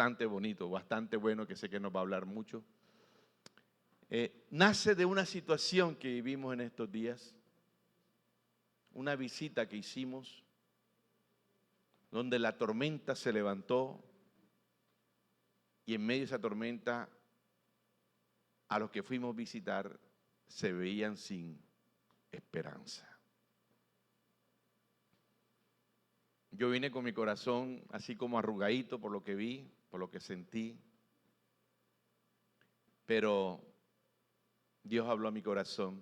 bastante bonito, bastante bueno, que sé que nos va a hablar mucho. Nace de una situación que vivimos en estos días, una visita que hicimos, donde la tormenta se levantó y en medio de esa tormenta a los que fuimos a visitar se veían sin esperanza. Yo vine con mi corazón así como arrugadito por lo que vi, por lo que sentí, pero Dios habló a mi corazón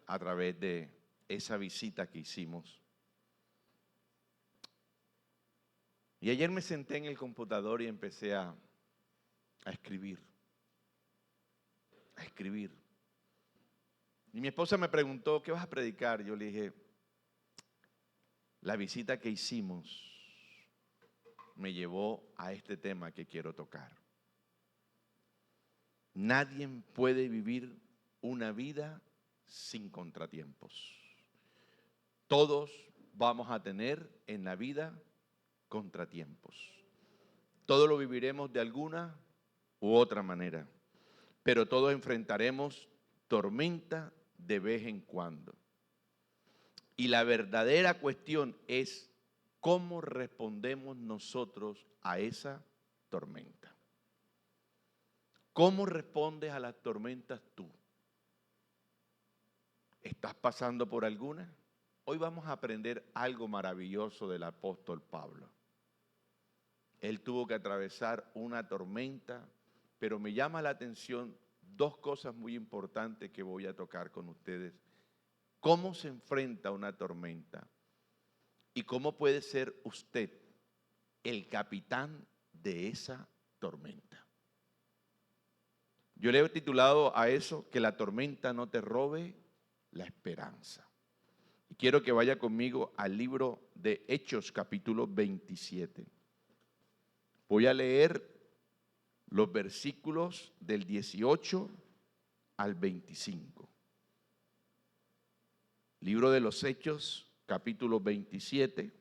a través de esa visita que hicimos. Y ayer me senté en el computador y empecé a escribir. Y mi esposa me preguntó, ¿qué vas a predicar? Yo le dije, la visita que hicimos me llevó a este tema que quiero tocar. Nadie puede vivir una vida sin contratiempos. Todos vamos a tener en la vida contratiempos. Todos lo viviremos de alguna u otra manera, pero todos enfrentaremos tormenta de vez en cuando. Y la verdadera cuestión es cómo respondemos nosotros a esa tormenta. ¿Cómo respondes a las tormentas tú? ¿Estás pasando por alguna? Hoy vamos a aprender algo maravilloso del apóstol Pablo. Él tuvo que atravesar una tormenta, pero me llama la atención dos cosas muy importantes que voy a tocar con ustedes. ¿Cómo se enfrenta una tormenta? ¿Y cómo puede ser usted el capitán de esa tormenta? Yo le he titulado a eso que la tormenta no te robe la esperanza. Y quiero que vaya conmigo al libro de Hechos, capítulo 27. Voy a leer los versículos del 18 al 25. Libro de los Hechos, capítulo 27.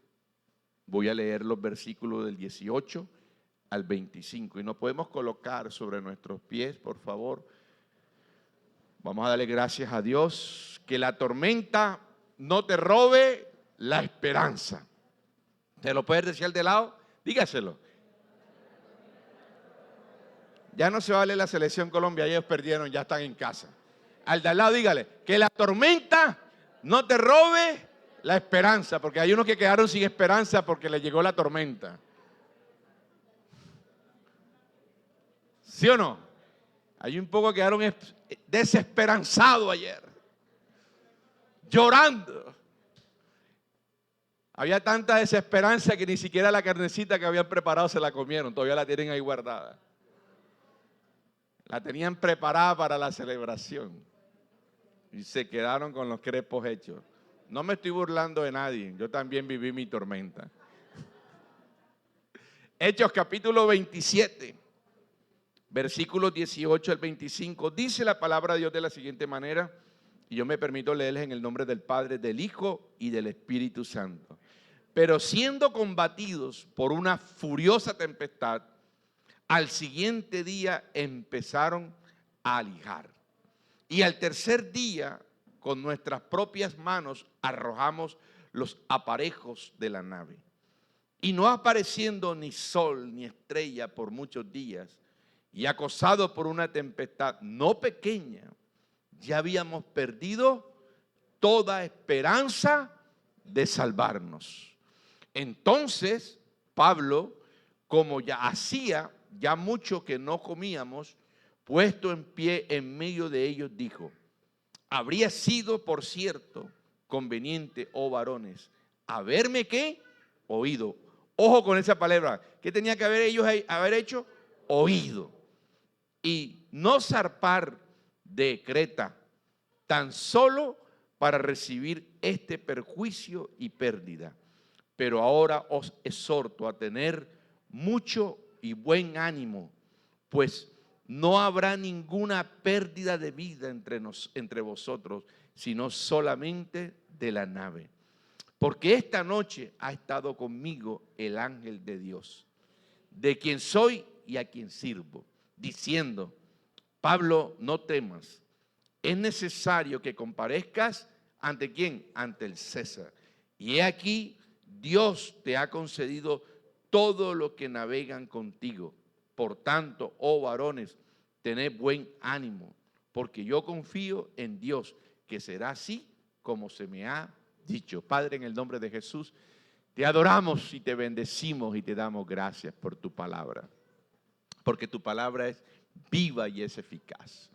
Voy a leer los versículos del 18 al 25. Y nos podemos colocar sobre nuestros pies, por favor. Vamos a darle gracias a Dios. Que la tormenta no te robe la esperanza. ¿Te lo puedes decir al de lado? Dígaselo. Ya no se vale la selección Colombia, ellos perdieron, ya están en casa. Al de al lado dígale, que la tormenta no te robe la esperanza, porque hay unos que quedaron sin esperanza porque les llegó la tormenta. ¿Sí o no? Hay un poco que quedaron desesperanzados ayer, llorando. Había tanta desesperanza que ni siquiera la carnecita que habían preparado se la comieron, todavía la tienen ahí guardada. La tenían preparada para la celebración y se quedaron con los crepos hechos. No me estoy burlando de nadie, yo también viví mi tormenta. Hechos capítulo 27, versículos 18 al 25, dice la palabra de Dios de la siguiente manera, y yo me permito leerles en el nombre del Padre, del Hijo y del Espíritu Santo. Pero siendo combatidos por una furiosa tempestad, al siguiente día empezaron a alijar. Y al tercer día, con nuestras propias manos, arrojamos los aparejos de la nave. Y no apareciendo ni sol ni estrella por muchos días, y acosados por una tempestad no pequeña, ya habíamos perdido toda esperanza de salvarnos. Entonces, Pablo, como ya hacía ya mucho que no comíamos, puesto en pie en medio de ellos, dijo: habría sido, por cierto, conveniente, oh varones, haberme ¿qué? Oído. Ojo con esa palabra. ¿Qué tenía que haber hecho? Oído. Y no zarpar de Creta, tan solo para recibir este perjuicio y pérdida. Pero ahora os exhorto a tener mucho y buen ánimo, pues no habrá ninguna pérdida de vida entre vosotros, sino solamente de la nave. Porque esta noche ha estado conmigo el ángel de Dios, de quién soy y a quién sirvo, diciendo: Pablo, no temas, es necesario que comparezcas ¿ante quién? Ante el César. Y he aquí, Dios te ha concedido todo lo que navegan contigo. Por tanto, oh varones, tened buen ánimo, porque yo confío en Dios, que será así como se me ha dicho. Padre, en el nombre de Jesús, te adoramos y te bendecimos y te damos gracias por tu palabra, porque tu palabra es viva y es eficaz.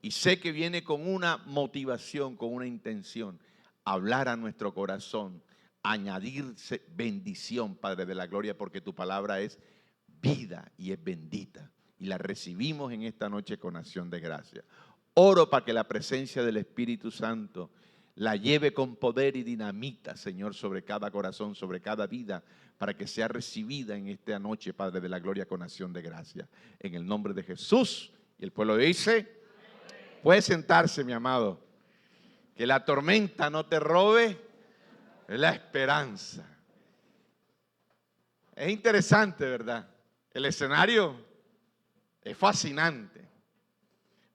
Y sé que viene con una motivación, con una intención, hablar a nuestro corazón, añadirse bendición, Padre de la gloria, porque tu palabra es vida y es bendita. Y la recibimos en esta noche con acción de gracia. Oro para que la presencia del Espíritu Santo la lleve con poder y dinamita, Señor, sobre cada corazón, sobre cada vida, para que sea recibida en esta noche, Padre de la gloria, con acción de gracia. En el nombre de Jesús. Y el pueblo dice: puede sentarse, mi amado. Que la tormenta no te robe la esperanza. Es interesante, ¿verdad? El escenario es fascinante,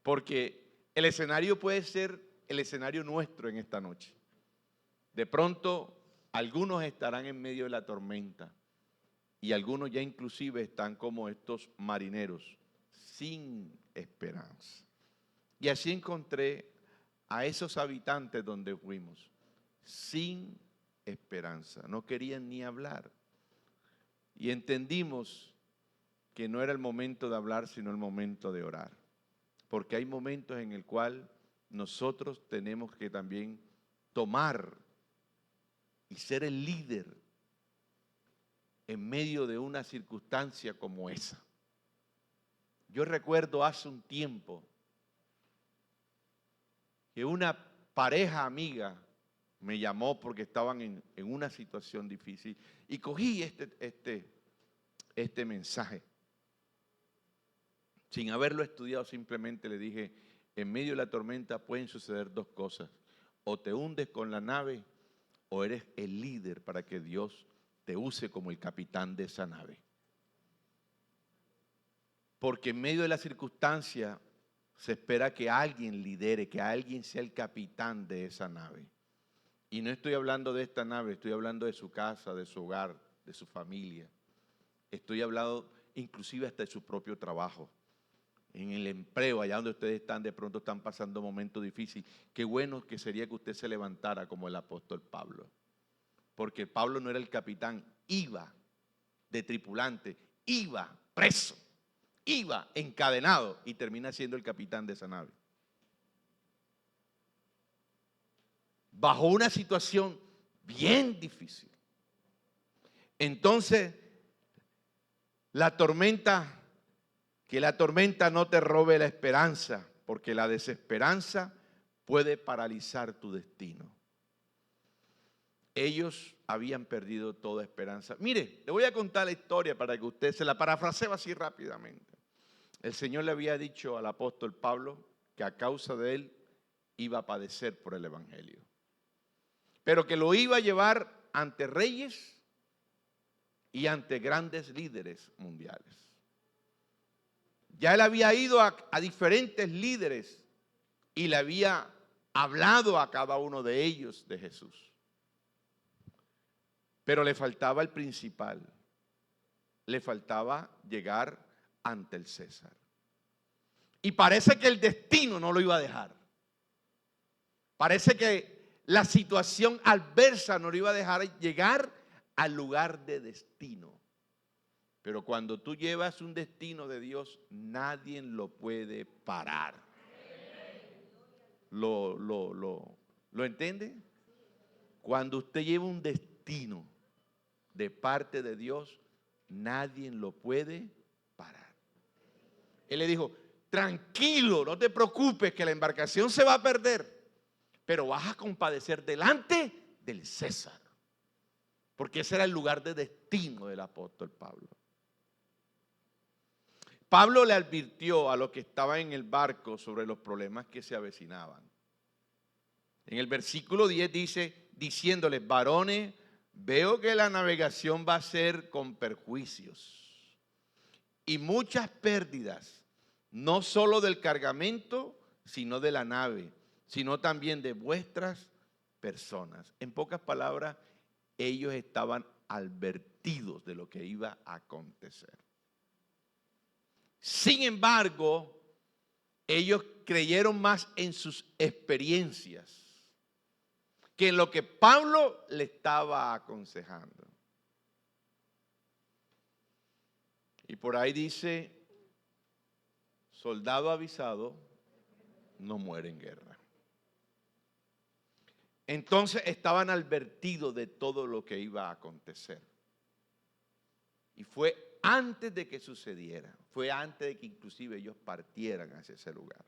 porque el escenario puede ser el escenario nuestro en esta noche. De pronto, algunos estarán en medio de la tormenta y algunos ya inclusive están como estos marineros, sin esperanza. Y así encontré a esos habitantes donde fuimos, sin esperanza, no querían ni hablar. Y entendimos que no era el momento de hablar, sino el momento de orar. Porque hay momentos en el cual nosotros tenemos que también tomar y ser el líder en medio de una circunstancia como esa. Yo recuerdo hace un tiempo que una pareja amiga me llamó porque estaban en una situación difícil y cogí este mensaje. Sin haberlo estudiado, simplemente le dije: en medio de la tormenta pueden suceder dos cosas: o te hundes con la nave o eres el líder para que Dios te use como el capitán de esa nave. Porque en medio de la circunstancia se espera que alguien lidere, que alguien sea el capitán de esa nave. Y no estoy hablando de esta nave, estoy hablando de su casa, de su hogar, de su familia. Estoy hablando inclusive hasta de su propio trabajo. En el empleo, allá donde ustedes están, de pronto están pasando momentos difíciles. Qué bueno que sería que usted se levantara como el apóstol Pablo. Porque Pablo no era el capitán, iba de tripulante, iba preso, iba encadenado y termina siendo el capitán de esa nave. Bajo una situación bien difícil. Entonces, que la tormenta no te robe la esperanza, porque la desesperanza puede paralizar tu destino. Ellos habían perdido toda esperanza. Mire, le voy a contar la historia para que usted se la parafrasee así rápidamente. El Señor le había dicho al apóstol Pablo que a causa de él iba a padecer por el evangelio, pero que lo iba a llevar ante reyes y ante grandes líderes mundiales. Ya él había ido a diferentes líderes y le había hablado a cada uno de ellos de Jesús. Pero le faltaba el principal, le faltaba llegar ante el César. Y parece que el destino no lo iba a dejar. Parece que la situación adversa no lo iba a dejar llegar al lugar de destino. Pero cuando tú llevas un destino de Dios, nadie lo puede parar. ¿Lo entiende? Cuando usted lleva un destino de parte de Dios, nadie lo puede parar. Él le dijo: tranquilo, no te preocupes, que la embarcación se va a perder, pero vas a compadecer delante del César. Porque ese era el lugar de destino del apóstol Pablo. Pablo le advirtió a los que estaban en el barco sobre los problemas que se avecinaban. En el versículo 10 dice, diciéndoles: varones, veo que la navegación va a ser con perjuicios. y muchas pérdidas, no solo del cargamento, sino de la nave, sino también de vuestras personas. En pocas palabras, ellos estaban advertidos de lo que iba a acontecer. Sin embargo, ellos creyeron más en sus experiencias que en lo que Pablo le estaba aconsejando. Y por ahí dice, soldado avisado no muere en guerra. Entonces estaban advertidos de todo lo que iba a acontecer. Y fue antes de que sucediera, fue antes de que inclusive ellos partieran hacia ese lugar.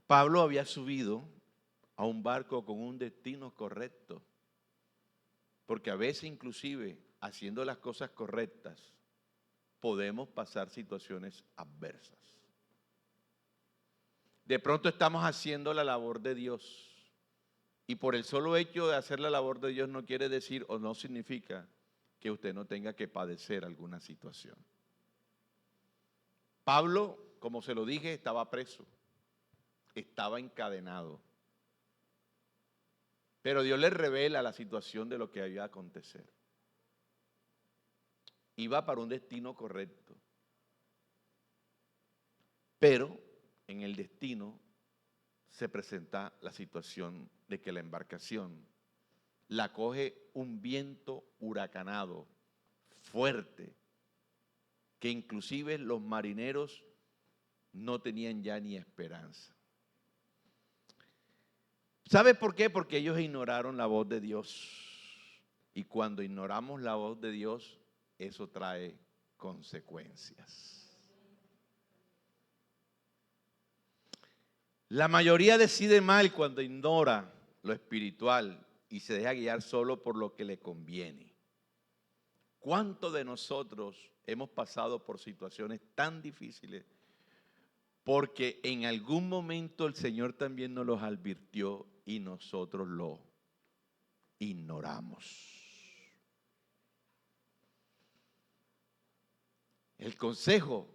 Pablo había subido a un barco con un destino correcto, porque a veces inclusive haciendo las cosas correctas podemos pasar situaciones adversas. De pronto estamos haciendo la labor de Dios y por el solo hecho de hacer la labor de Dios no quiere decir o no significa que usted no tenga que padecer alguna situación. Pablo, como se lo dije, estaba preso, estaba encadenado, pero Dios le revela la situación de lo que iba a acontecer. Iba para un destino correcto, pero en el destino se presenta la situación de que la embarcación la coge un viento huracanado, fuerte, que inclusive los marineros no tenían ya ni esperanza. ¿Sabe por qué? Porque ellos ignoraron la voz de Dios. Y cuando ignoramos la voz de Dios, eso trae consecuencias. La mayoría decide mal cuando ignora lo espiritual y se deja guiar solo por lo que le conviene. ¿Cuántos de nosotros hemos pasado por situaciones tan difíciles porque en algún momento el Señor también nos los advirtió y nosotros lo ignoramos? El consejo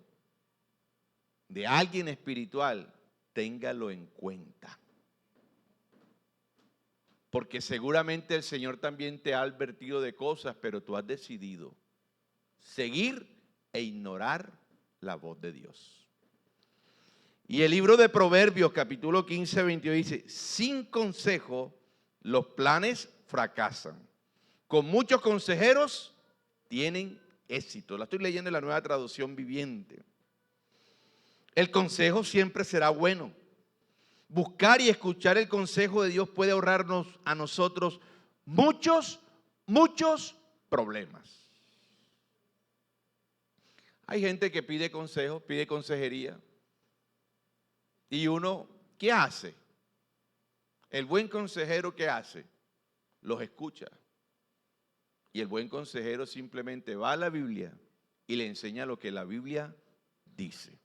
de alguien espiritual, téngalo en cuenta. Porque seguramente el Señor también te ha advertido de cosas, pero tú has decidido seguir e ignorar la voz de Dios. Y el libro de Proverbios, capítulo 15, 22, dice, sin consejo los planes fracasan. Con muchos consejeros tienen éxito. La estoy leyendo en la Nueva Traducción Viviente. El consejo siempre será bueno. Buscar y escuchar el consejo de Dios puede ahorrarnos a nosotros muchos problemas. Hay gente que pide consejo, pide consejería. Y uno, ¿qué hace? El buen consejero, ¿qué hace? Los escucha. Y el buen consejero simplemente va a la Biblia y le enseña lo que la Biblia dice.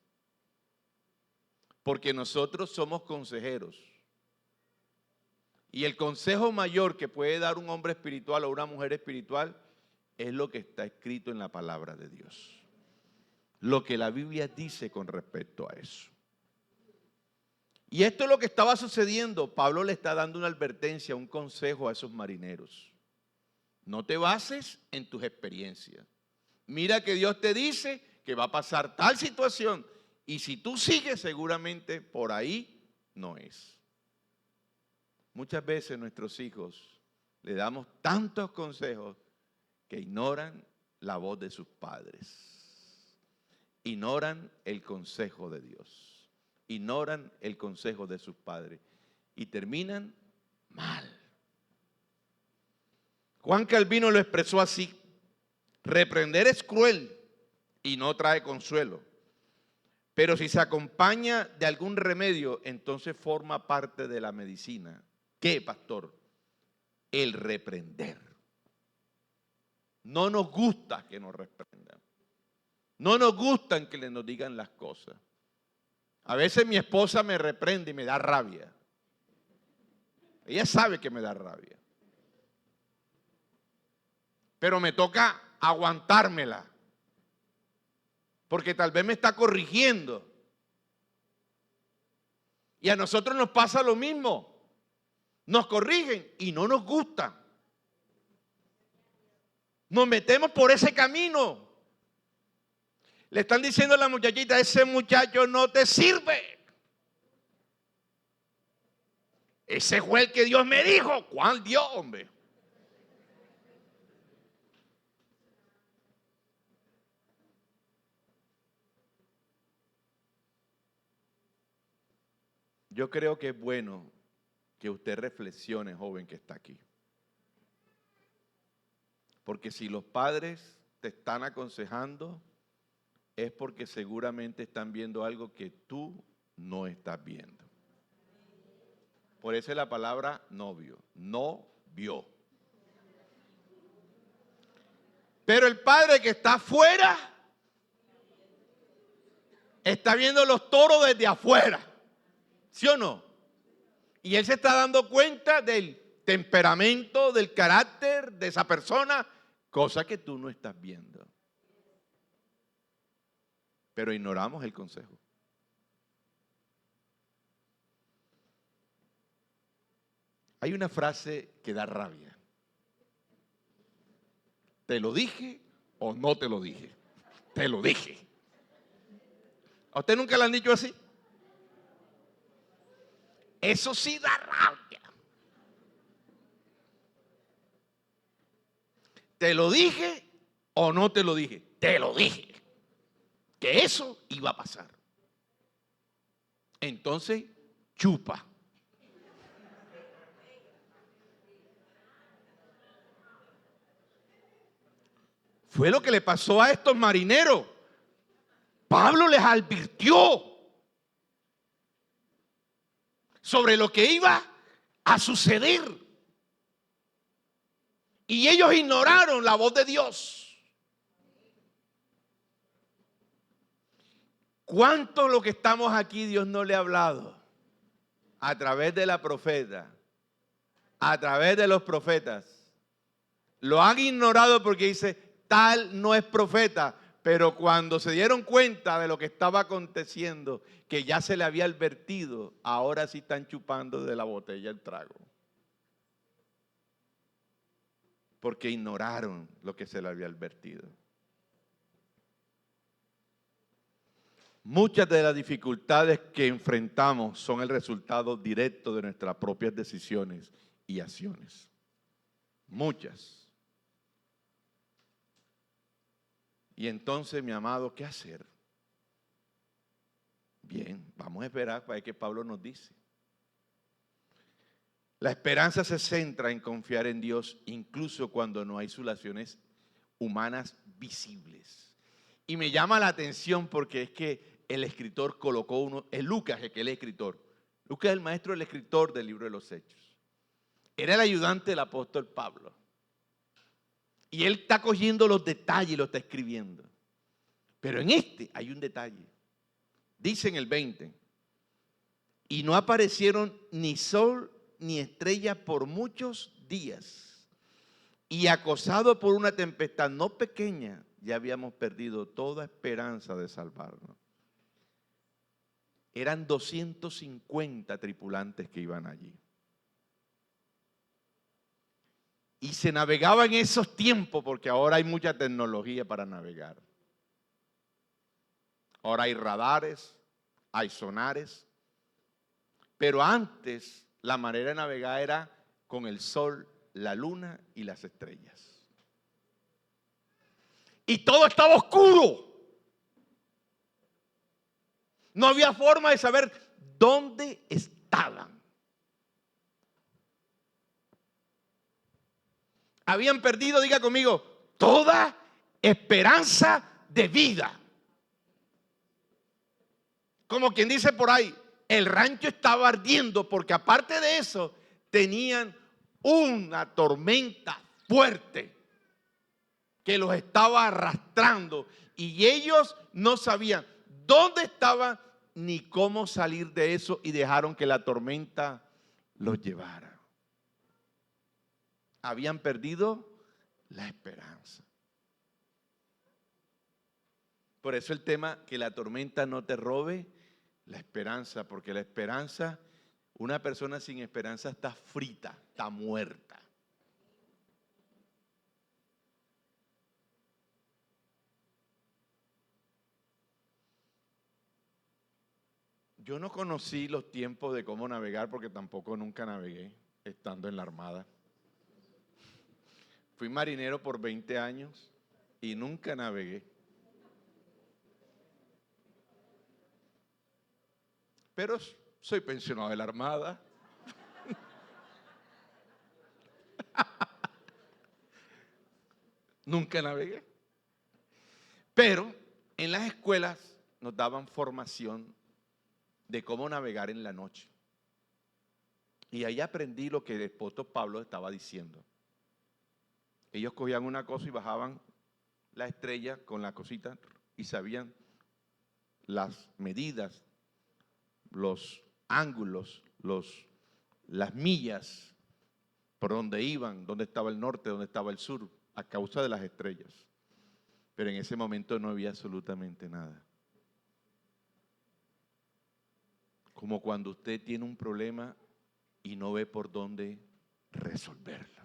Porque nosotros somos consejeros. Y el consejo mayor que puede dar un hombre espiritual o una mujer espiritual es lo que está escrito en la palabra de Dios. Lo que la Biblia dice con respecto a eso. Y esto es lo que estaba sucediendo. Pablo le está dando una advertencia, un consejo a esos marineros. No te bases en tus experiencias. Mira que Dios te dice que va a pasar tal situación. Y si tú sigues, seguramente por ahí no es. Muchas veces nuestros hijos le damos tantos consejos que ignoran la voz de sus padres. Ignoran el consejo de Dios. Ignoran el consejo de sus padres. Y terminan mal. Juan Calvino lo expresó así. Reprender es cruel y no trae consuelo. Pero si se acompaña de algún remedio, entonces forma parte de la medicina. ¿Qué, pastor? El reprender. No nos gusta que nos reprendan. No nos gustan que nos digan las cosas. A veces mi esposa me reprende y me da rabia. Ella sabe que me da rabia. pero me toca aguantármela, porque tal vez me está corrigiendo. Y a nosotros nos pasa lo mismo. Nos corrigen y no nos gusta. Nos metemos por ese camino. Le están diciendo a la muchachita, ese muchacho no te sirve. Ese fue el que Dios me dijo. ¿Cuál Dios, hombre? Yo creo que es bueno que usted reflexione, joven que está aquí. Porque si los padres te están aconsejando, es porque seguramente están viendo algo que tú no estás viendo. Por eso es la palabra novio, no vio. Pero el padre que está afuera, está viendo los toros desde afuera. ¿Sí o no? Y él se está dando cuenta del temperamento, del carácter de esa persona, cosa que tú no estás viendo. Pero ignoramos el consejo. Hay una frase que da rabia. ¿Te lo dije o no te lo dije? Te lo dije. ¿A usted nunca le han dicho así? Eso sí da rabia. ¿Te lo dije o no te lo dije? Te lo dije. Que eso iba a pasar. Entonces, chupa. Fue lo que le pasó a estos marineros. Pablo les advirtió sobre lo que iba a suceder. Y ellos ignoraron la voz de Dios. ¿Cuánto lo que estamos aquí Dios no le ha hablado? A través de la profeta, a través de los profetas. Lo han ignorado porque dice, tal no es profeta. Pero cuando se dieron cuenta de lo que estaba aconteciendo, que ya se le había advertido, ahora sí están chupando de la botella el trago. Porque ignoraron lo que se le había advertido. Muchas de las dificultades que enfrentamos son el resultado directo de nuestras propias decisiones y acciones. Muchas. Y entonces, mi amado, ¿qué hacer? Bien, vamos a esperar para ver qué Pablo nos dice. La esperanza se centra en confiar en Dios, incluso cuando no hay soluciones humanas visibles. Y me llama la atención porque es que el escritor colocó uno, es Lucas el que es el escritor. Lucas es el maestro del escritor del libro de los Hechos. Era el ayudante del apóstol Pablo. Y él está cogiendo los detalles y lo está escribiendo. Pero en este hay un detalle. Dice en el 20, y no aparecieron ni sol ni estrella por muchos días. Y acosado por una tempestad no pequeña, ya habíamos perdido toda esperanza de salvarnos. Eran 250 tripulantes que iban allí. Y se navegaba en esos tiempos, porque ahora hay mucha tecnología para navegar. Ahora hay radares, hay sonares. Pero antes la manera de navegar era con el sol, la luna y las estrellas. Y todo estaba oscuro. No había forma de saber dónde estaban. Habían perdido, diga conmigo, toda esperanza de vida. Como quien dice por ahí, el rancho estaba ardiendo porque aparte de eso tenían una tormenta fuerte que los estaba arrastrando y ellos no sabían dónde estaban ni cómo salir de eso y dejaron que la tormenta los llevara. Habían perdido la esperanza. Por eso el tema, que la tormenta no te robe la esperanza, porque la esperanza, una persona sin esperanza está frita, está muerta. Yo no conocí los tiempos de cómo navegar porque tampoco nunca navegué estando en la Armada. Fui marinero por 20 años y nunca navegué. Pero soy pensionado de la Armada. Nunca navegué. Pero en las escuelas nos daban formación de cómo navegar en la noche. Y ahí aprendí lo que el apóstol Pablo estaba diciendo. Ellos cogían una cosa y bajaban la estrella con la cosita y sabían las medidas, los ángulos, las millas, por dónde iban, dónde estaba el norte, dónde estaba el sur, a causa de las estrellas. Pero en ese momento no había absolutamente nada. Como cuando usted tiene un problema y no ve por dónde resolverlo.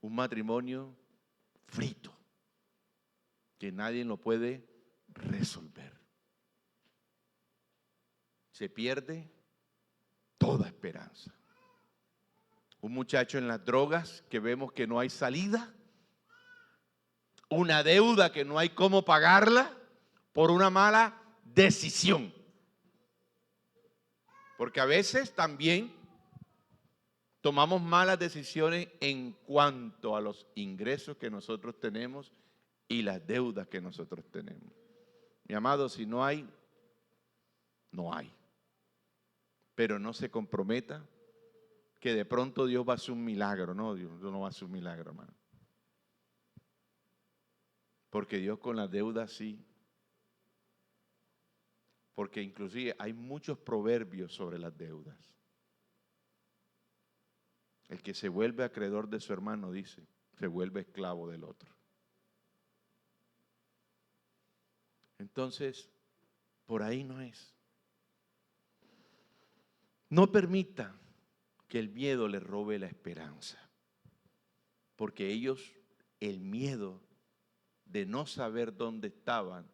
Un matrimonio frito, que nadie lo puede resolver. Se pierde toda esperanza. Un muchacho en las drogas que vemos que no hay salida. Una deuda que no hay cómo pagarla por una mala decisión. Porque a veces también tomamos malas decisiones en cuanto a los ingresos que nosotros tenemos y las deudas que nosotros tenemos. Mi amado, si no hay, no hay. Pero no se comprometa que de pronto Dios va a hacer un milagro. No, Dios no va a hacer un milagro, hermano. Porque Dios con las deudas sí. Porque inclusive hay muchos proverbios sobre las deudas. El que se vuelve acreedor de su hermano, dice, se vuelve esclavo del otro. Entonces, por ahí no es. No permita que el miedo le robe la esperanza. Porque ellos, el miedo de no saber dónde estaban,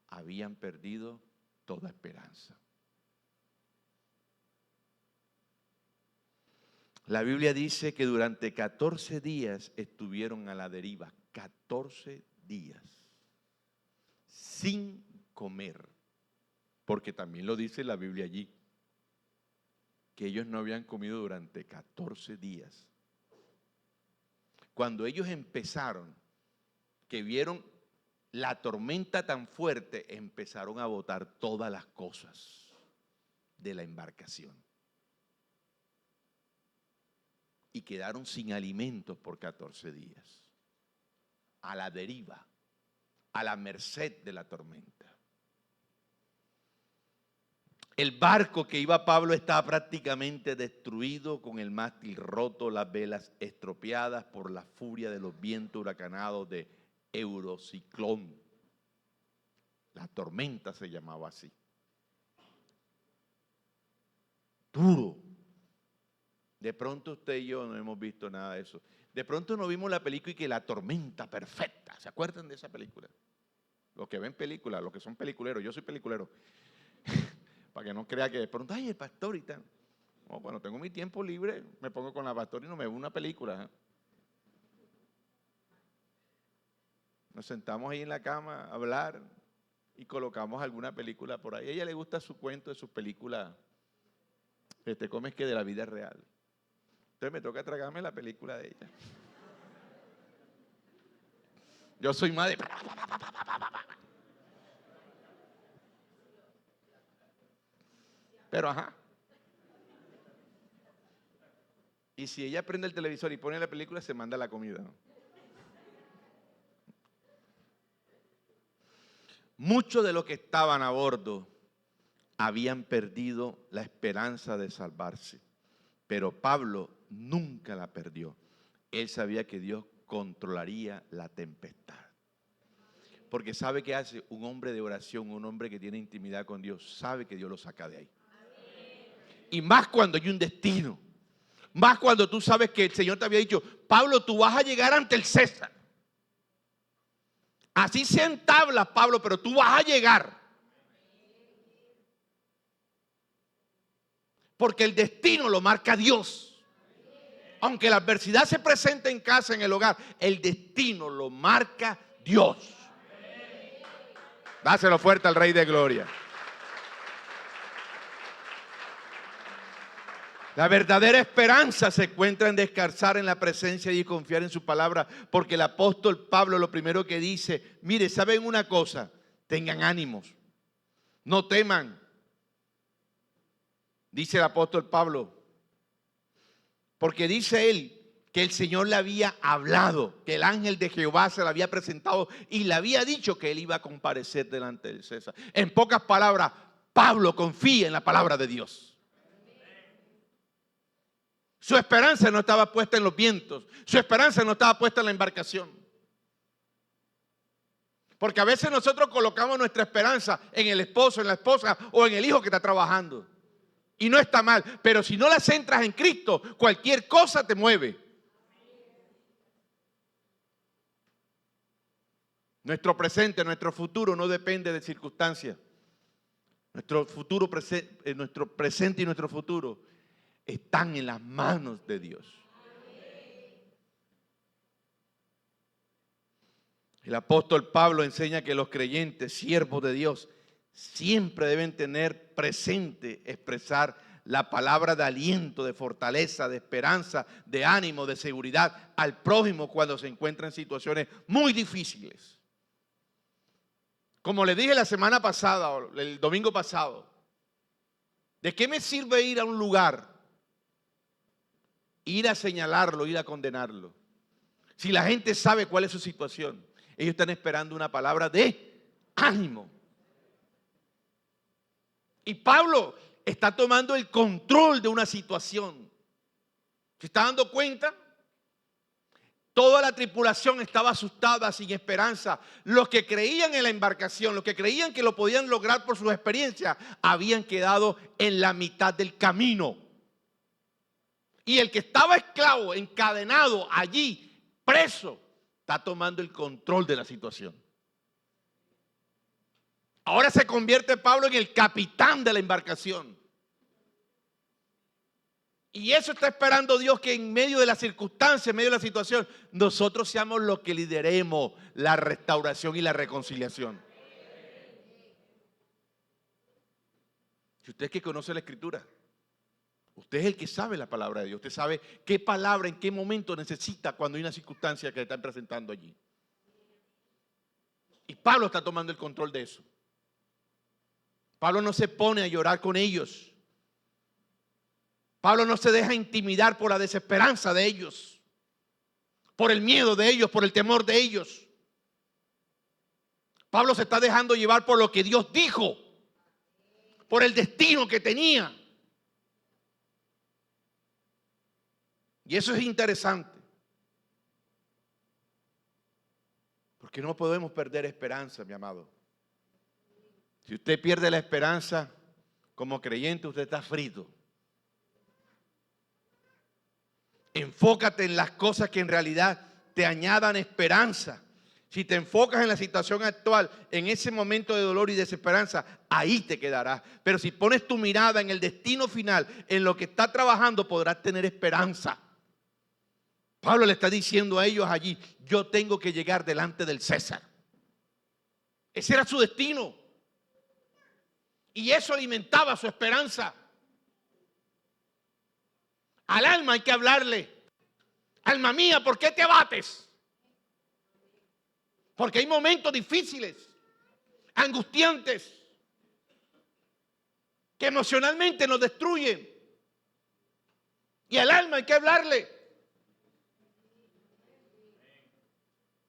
habían perdido toda esperanza. La Biblia dice que durante 14 días estuvieron a la deriva, 14 días, sin comer, porque también lo dice la Biblia allí, que ellos no habían comido durante 14 días. Cuando ellos empezaron, que vieron la tormenta tan fuerte, empezaron a botar todas las cosas de la embarcación. Y quedaron sin alimentos por 14 días, a la deriva, a la merced de la tormenta. El barco que iba Pablo estaba prácticamente destruido, con el mástil roto, las velas estropeadas por la furia de los vientos huracanados de Eurociclón. La tormenta se llamaba así. Duro. De pronto usted y yo no hemos visto nada de eso. De pronto no vimos la película y que la tormenta perfecta. ¿Se acuerdan de esa película? Los que ven películas, los que son peliculeros. Yo soy peliculero. Para que no crea que de pronto, ay, el pastor y tal. No, cuando tengo mi tiempo libre, me pongo con la pastora y no me veo una película. Nos sentamos ahí en la cama a hablar y colocamos alguna película por ahí. A ella le gusta su cuento de sus películas, ¿cómo es que de la vida real? Entonces me toca tragarme la película de ella. Yo soy más de... Pero ajá. Y si ella prende el televisor y pone la película, se manda la comida, ¿no? Muchos de los que estaban a bordo habían perdido la esperanza de salvarse, pero Pablo nunca la perdió. Él sabía que Dios controlaría la tempestad. Porque sabe que hace un hombre de oración, un hombre que tiene intimidad con Dios, sabe que Dios lo saca de ahí. Y más cuando hay un destino. Más cuando tú sabes que el Señor te había dicho, Pablo, tú vas a llegar ante el César. Así sean tablas, Pablo, pero tú vas a llegar. Porque el destino lo marca Dios. Aunque la adversidad se presente en casa, en el hogar, el destino lo marca Dios. Dáselo fuerte al Rey de Gloria. La verdadera esperanza se encuentra en descansar en la presencia y confiar en su palabra, porque el apóstol Pablo lo primero que dice, mire, ¿saben una cosa? Tengan ánimos, no teman. Dice el apóstol Pablo, porque dice él que el Señor le había hablado, que el ángel de Jehová se le había presentado y le había dicho que él iba a comparecer delante del César. En pocas palabras, Pablo confía en la palabra de Dios. Su esperanza no estaba puesta en los vientos. Su esperanza no estaba puesta en la embarcación. Porque a veces nosotros colocamos nuestra esperanza en el esposo, en la esposa o en el hijo que está trabajando. Y no está mal. Pero si no la centras en Cristo, cualquier cosa te mueve. Nuestro presente, nuestro futuro no depende de circunstancias. Nuestro presente y nuestro futuro están en las manos de Dios. El apóstol Pablo enseña que los creyentes, siervos de Dios, siempre deben tener presente, expresar la palabra de aliento, de fortaleza, de esperanza, de ánimo, de seguridad al prójimo cuando se encuentra en situaciones muy difíciles. Como le dije la semana pasada, o el domingo pasado, ¿de qué me sirve ir a un lugar? Ir a señalarlo, ir a condenarlo. Si la gente sabe cuál es su situación, ellos están esperando una palabra de ánimo. Y Pablo está tomando el control de una situación. ¿Se está dando cuenta? Toda la tripulación estaba asustada, sin esperanza. Los que creían en la embarcación, los que creían que lo podían lograr por sus experiencias, habían quedado en la mitad del camino. Y el que estaba esclavo, encadenado allí, preso, está tomando el control de la situación. Ahora se convierte Pablo en el capitán de la embarcación. Y eso está esperando Dios, que en medio de la circunstancia, en medio de la situación, nosotros seamos los que lideremos la restauración y la reconciliación. Si usted es que conoce la Escritura, usted es el que sabe la palabra de Dios. Usted sabe qué palabra, en qué momento necesita cuando hay una circunstancia que le están presentando allí. Y Pablo está tomando el control de eso. Pablo no se pone a llorar con ellos. Pablo no se deja intimidar por la desesperanza de ellos, por el miedo de ellos, por el temor de ellos. Pablo se está dejando llevar por lo que Dios dijo, por el destino que tenía. Y eso es interesante, porque no podemos perder esperanza, mi amado. Si usted pierde la esperanza como creyente, usted está frito. Enfócate en las cosas que en realidad te añadan esperanza. Si te enfocas en la situación actual, en ese momento de dolor y desesperanza, ahí te quedarás. Pero si pones tu mirada en el destino final, en lo que está trabajando, podrás tener esperanza. Pablo le está diciendo a ellos allí, yo tengo que llegar delante del César. Ese era su destino. Y eso alimentaba su esperanza. Al alma hay que hablarle. Alma mía, ¿por qué te abates? Porque hay momentos difíciles, angustiantes, que emocionalmente nos destruyen. Y al alma hay que hablarle.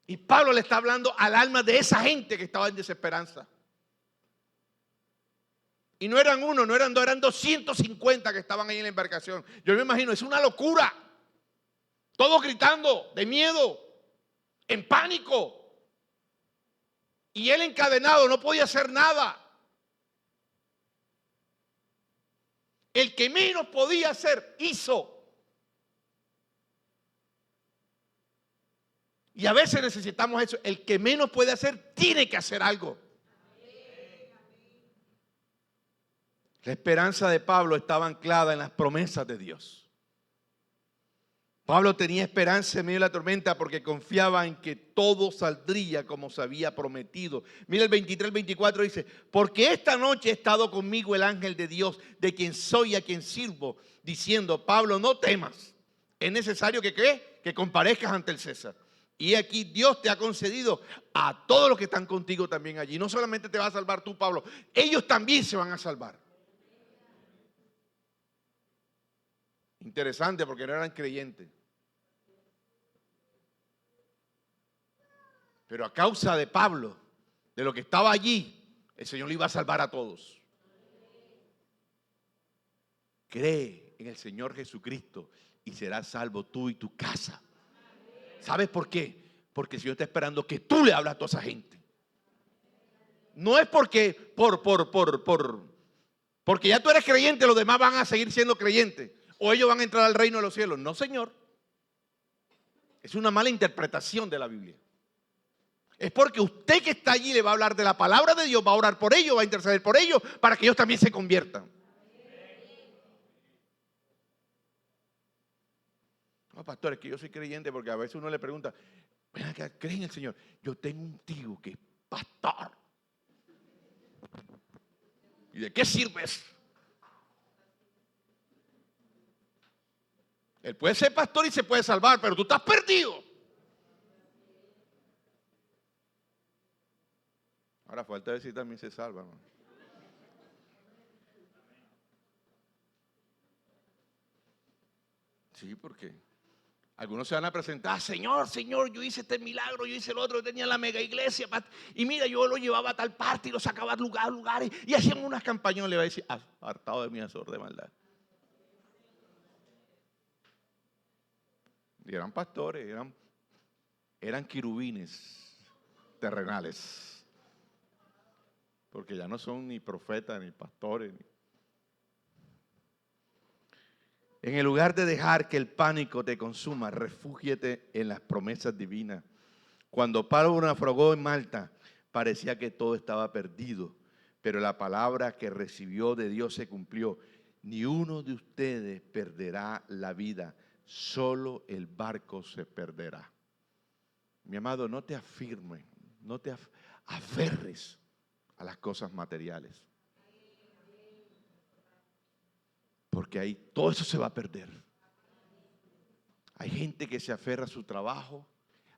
Y Pablo le está hablando al alma de esa gente que estaba en desesperanza. Y no eran uno, no eran dos, eran 250 que estaban ahí en la embarcación. Yo me imagino, es una locura. todos gritando de miedo, en pánico. Y él encadenado, no podía hacer nada. El que menos podía hacer, hizo. Y a veces necesitamos eso. El que menos puede hacer, tiene que hacer algo. La esperanza de Pablo estaba anclada en las promesas de Dios. Pablo tenía esperanza en medio de la tormenta porque confiaba en que todo saldría como se había prometido. Mira el 23, el 24 dice: porque esta noche ha estado conmigo el ángel de Dios, de quien soy y a quien sirvo, diciendo: Pablo, no temas, es necesario que ¿qué? Que comparezcas ante el César. Y aquí Dios te ha concedido a todos los que están contigo también allí. No solamente te va a salvar tú, Pablo, ellos también se van a salvar. Interesante, porque no eran creyentes. Pero a causa de Pablo, de lo que estaba allí, el Señor le iba a salvar a todos. Cree en el Señor Jesucristo y serás salvo tú y tu casa. ¿Sabes por qué? Porque el Señor está esperando que tú le hables a toda esa gente. No es porque ya tú eres creyente, los demás van a seguir siendo creyentes o ellos van a entrar al reino de los cielos. No, Señor. Es una mala interpretación de la Biblia. Es porque usted que está allí le va a hablar de la palabra de Dios, va a orar por ellos, va a interceder por ellos, para que ellos también se conviertan. No, pastor, es que yo soy creyente, porque a veces uno le pregunta: ven acá, ¿cree en el Señor? Yo tengo un tío que es pastor. ¿Y de qué sirves? Él puede ser pastor y se puede salvar, pero tú estás perdido. Ahora falta decir también se salva, ¿no? Sí, porque algunos se van a presentar: Señor, Señor, yo hice este milagro, yo hice el otro, yo tenía la mega iglesia, y mira, yo lo llevaba a tal parte y lo sacaba a lugares, y hacían unas campañas. Le va a decir: apartado de mi azor de maldad. Y eran pastores, eran querubines terrenales. Porque ya no son ni profetas, ni pastores. En el lugar de dejar que el pánico te consuma, refúgiate en las promesas divinas. Cuando Pablo naufragó en Malta, parecía que todo estaba perdido, pero la palabra que recibió de Dios se cumplió: ni uno de ustedes perderá la vida, solo el barco se perderá. Mi amado, no te afirmes, no te aferres a las cosas materiales, porque ahí todo eso se va a perder. Hay gente que se aferra a su trabajo,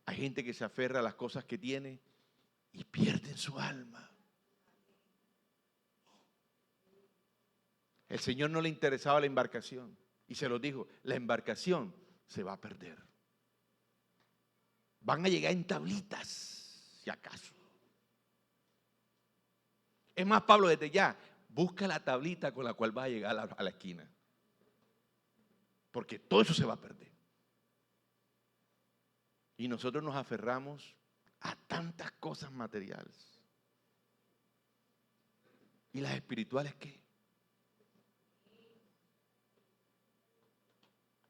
hay gente que se aferra a las cosas que tiene y pierden su alma. El Señor no le interesaba la embarcación y se lo dijo: la embarcación se va a perder. Van a llegar en tablitas, si acaso. Es más, Pablo, desde ya, busca la tablita con la cual vas a llegar a la esquina. Porque todo eso se va a perder. Y nosotros nos aferramos a tantas cosas materiales. ¿Y las espirituales qué?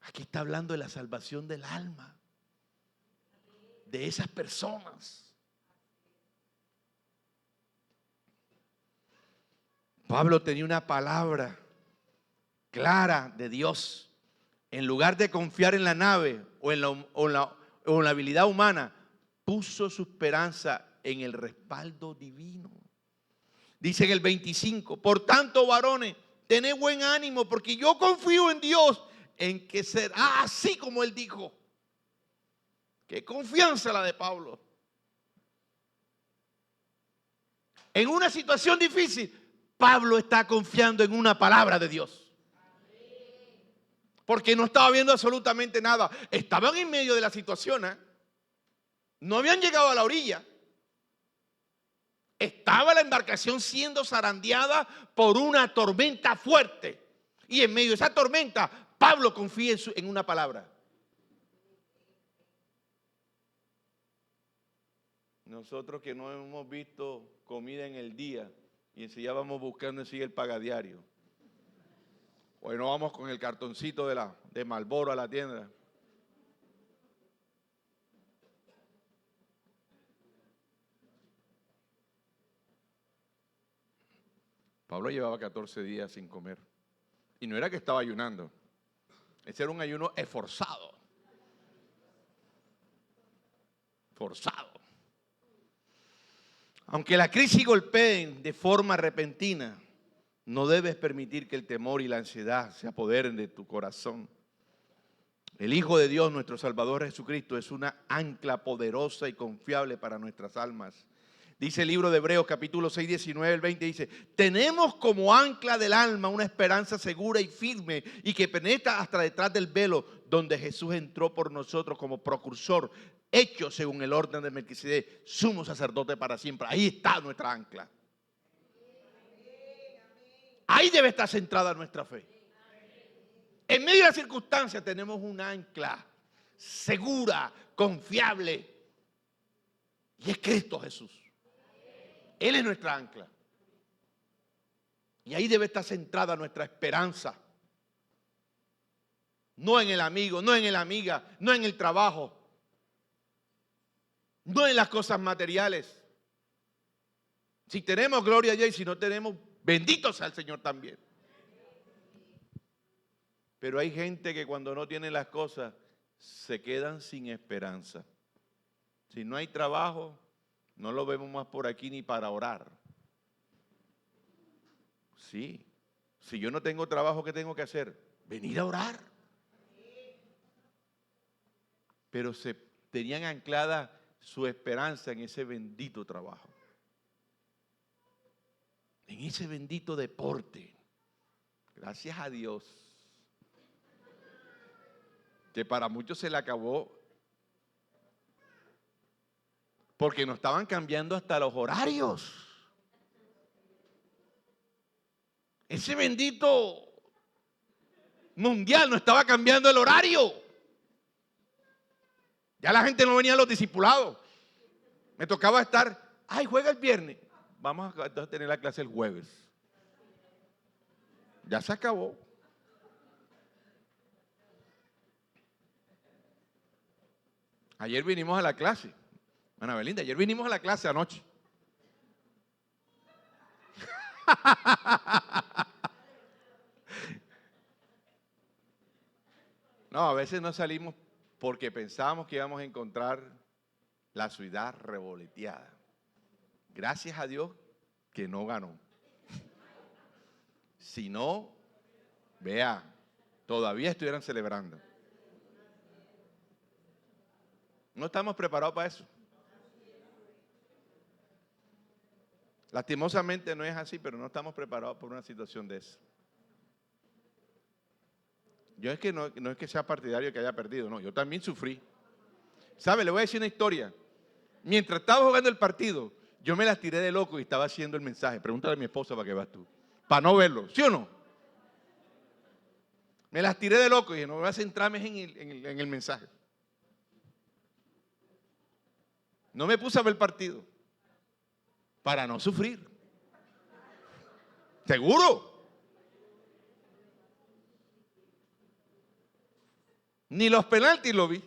Aquí está hablando de la salvación del alma, de esas personas. Pablo tenía una palabra clara de Dios. En lugar de confiar en la nave o en la habilidad humana, puso su esperanza en el respaldo divino. Dice en el 25: por tanto, varones, tened buen ánimo, porque yo confío en Dios, en que será así como Él dijo. Qué confianza la de Pablo. En una situación difícil, Pablo está confiando en una palabra de Dios. Porque no estaba viendo absolutamente nada. Estaban en medio de la situación, ¿eh? No habían llegado a la orilla. Estaba la embarcación siendo zarandeada por una tormenta fuerte. Y en medio de esa tormenta, Pablo confía en una palabra. Nosotros que no hemos visto comida en el día y enseguida vamos buscando enseguida el pagadiario. Hoy no vamos con el cartoncito de Marlboro a la tienda. Pablo llevaba 14 días sin comer. Y no era que estaba ayunando. Ese era un ayuno esforzado. Forzado. Aunque la crisis golpeen de forma repentina, no debes permitir que el temor y la ansiedad se apoderen de tu corazón. El Hijo de Dios, nuestro Salvador Jesucristo, es una ancla poderosa y confiable para nuestras almas. Dice el libro de Hebreos capítulo 6, 19, el 20, dice: tenemos como ancla del alma una esperanza segura y firme y que penetra hasta detrás del velo, donde Jesús entró por nosotros como precursor, hecho según el orden de Melquisedec, sumo sacerdote para siempre. Ahí está nuestra ancla. Ahí debe estar centrada nuestra fe. En medio de las circunstancias tenemos un ancla segura, confiable, y es Cristo Jesús. Él es nuestra ancla. Y ahí debe estar centrada nuestra esperanza. No en el amigo, no en la amiga, no en el trabajo, no en las cosas materiales. Si tenemos gloria allá y si no tenemos, bendito sea el Señor también. Pero hay gente que cuando no tiene las cosas se quedan sin esperanza. Si no hay trabajo, no lo vemos más por aquí ni para orar. Sí, si yo no tengo trabajo, ¿qué tengo que hacer? Venir a orar. Pero se tenían anclada su esperanza en ese bendito trabajo, en ese bendito deporte. Gracias a Dios, que para muchos se le acabó, porque nos estaban cambiando hasta los horarios. Ese bendito mundial nos estaba cambiando el horario. Ya la gente no venía a los discipulados. Me tocaba estar, ay, juega el viernes. Vamos a tener la clase el jueves. Ya se acabó. Ayer vinimos a la clase. Ana Belinda, ayer vinimos a la clase anoche. No, a veces no salimos porque pensábamos que íbamos a encontrar la ciudad revoleteada. Gracias a Dios que no ganó. Si no, vea, todavía estuvieran celebrando. No estamos preparados para eso. Lastimosamente no es así, pero no estamos preparados por una situación de esa. Yo es que no es que sea partidario que haya perdido, no, yo también sufrí. ¿Sabe? Le voy a decir una historia. Mientras estaba jugando el partido, yo me las tiré de loco y estaba haciendo el mensaje. Pregúntale a mi esposa para que veas tú. Para no verlo, ¿sí o no? Me las tiré de loco y dije, no voy a centrarme en el mensaje. No me puse a ver el partido para no sufrir. ¿Seguro? Ni los penaltis lo vi.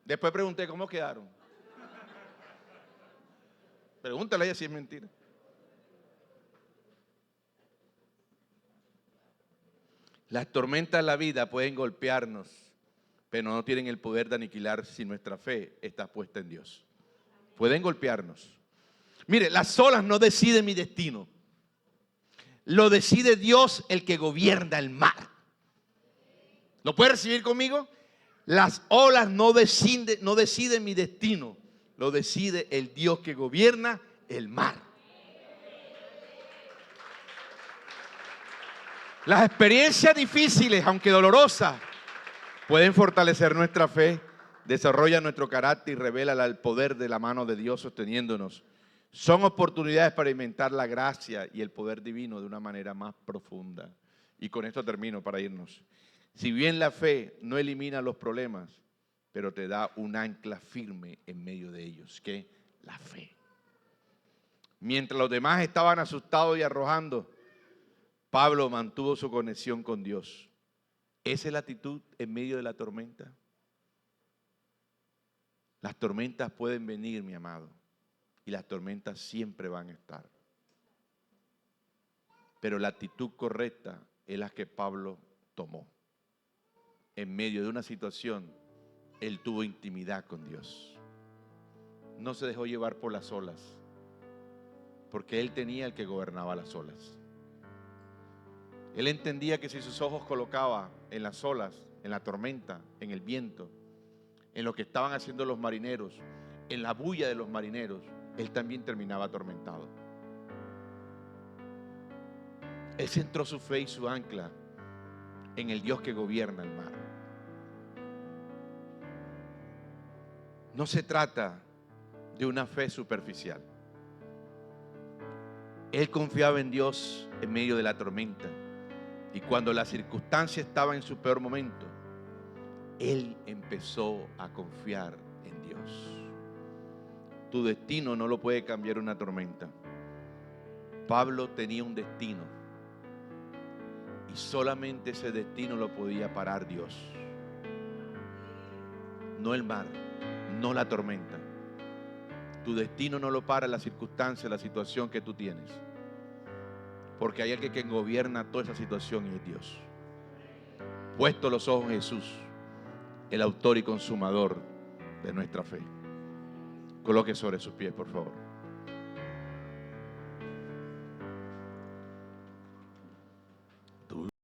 Después pregunté cómo quedaron. Pregúntale a ella si es mentira. Las tormentas de la vida pueden golpearnos, pero no tienen el poder de aniquilar si nuestra fe está puesta en Dios. Pueden golpearnos. Mire, las olas no deciden mi destino. Lo decide Dios, el que gobierna el mar. ¿Lo puede recibir conmigo? Las olas no deciden mi destino. Lo decide el Dios que gobierna el mar. Las experiencias difíciles, aunque dolorosas, pueden fortalecer nuestra fe, desarrollan nuestro carácter y revelan el poder de la mano de Dios sosteniéndonos. Son oportunidades para experimentar la gracia y el poder divino de una manera más profunda. Y con esto termino para irnos. Si bien la fe no elimina los problemas, pero te da un ancla firme en medio de ellos, que es la fe. Mientras los demás estaban asustados y arrojando, Pablo mantuvo su conexión con Dios. ¿Esa es la actitud en medio de la tormenta? Las tormentas pueden venir, mi amado, y las tormentas siempre van a estar. Pero la actitud correcta es la que Pablo tomó. En medio de una situación, él tuvo intimidad con Dios. No se dejó llevar por las olas, porque él tenía el que gobernaba las olas. Él entendía que si sus ojos colocaba en las olas, en la tormenta, en el viento, en lo que estaban haciendo los marineros, en la bulla de los marineros, él también terminaba atormentado. Él centró su fe y su ancla en el Dios que gobierna el mar. No se trata de una fe superficial. Él confiaba en Dios en medio de la tormenta. Y cuando la circunstancia estaba en su peor momento, él empezó a confiar en Dios. Tu destino no lo puede cambiar una tormenta. Pablo tenía un destino y solamente ese destino lo podía parar Dios. No el mar, no la tormenta. Tu destino no lo para la circunstancia, la situación que tú tienes. Porque hay alguien que gobierna toda esa situación y es Dios. Puesto los ojos en Jesús, el autor y consumador de nuestra fe. Coloque sobre sus pies, por favor.